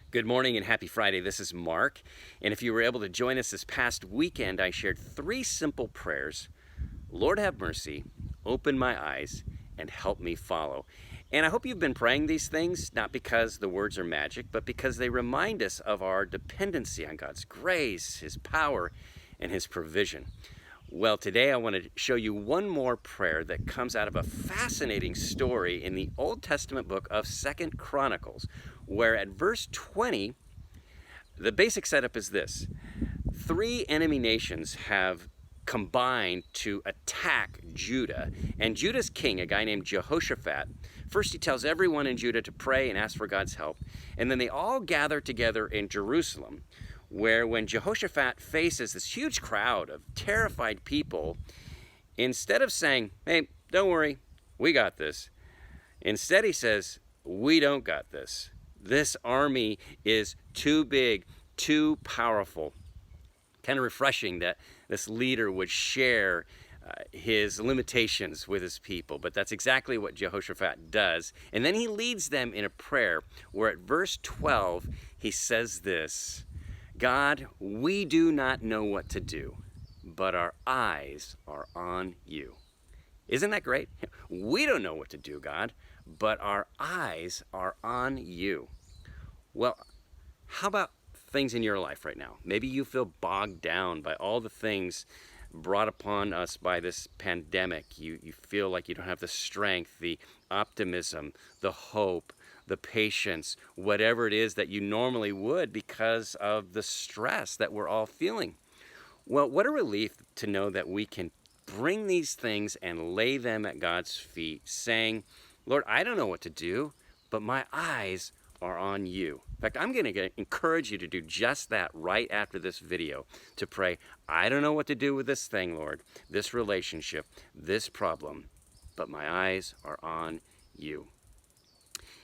Good morning and happy Friday. This is Mark. And if you were able to join us this past weekend, I shared 3 simple prayers. Lord, have mercy, open my eyes, and help me follow. And I hope you've been praying these things, not because the words are magic, but because they remind us of our dependency on God's grace, His power, and His provision. Well, today I want to show you one more prayer that comes out of a fascinating story in the Old Testament book of 2nd Chronicles, where at verse 20, the basic setup is this. 3 enemy nations have combined to attack Judah, and Judah's king, a guy named Jehoshaphat, first he tells everyone in Judah to pray and ask for God's help, and then they all gather together in Jerusalem, where when Jehoshaphat faces this huge crowd of terrified people, instead of saying, hey, don't worry, we got this, instead he says, we don't got this. This army is too big, too powerful. Kind of refreshing that this leader would share his limitations with his people, but that's exactly what Jehoshaphat does. And then he leads them in a prayer where at verse 12 he says this, God, we do not know what to do, but our eyes are on you. Isn't that great? We don't know what to do, God, but our eyes are on you. Well, how about things in your life right now? Maybe you feel bogged down by all the things brought upon us by this pandemic. You feel like you don't have the strength, the optimism, the hope, the patience, whatever it is that you normally would because of the stress that we're all feeling. Well, what a relief to know that we can bring these things and lay them at God's feet, saying, Lord, I don't know what to do, but my eyes are on you. In fact, I'm going to encourage you to do just that right after this video, to pray, I don't know what to do with this thing, Lord, this relationship, this problem, but my eyes are on you.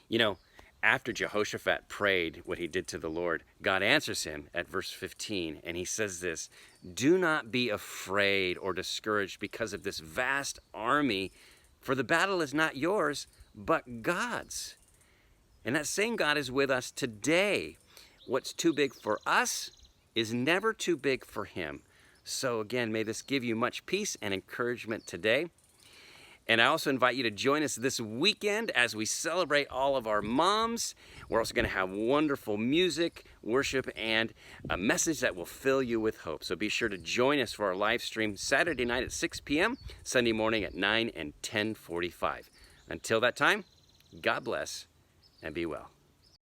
You know, after Jehoshaphat prayed what he did to the Lord, God answers him at verse 15, and he says this, do not be afraid or discouraged because of this vast army, for the battle is not yours, but God's. And that same God is with us today. What's too big for us is never too big for Him. So again, may this give you much peace and encouragement today. And I also invite you to join us this weekend as we celebrate all of our moms. We're also going to have wonderful music, worship, and a message that will fill you with hope. So be sure to join us for our live stream Saturday night at 6 p.m., Sunday morning at 9 and 10:45. Until that time, God bless and be well.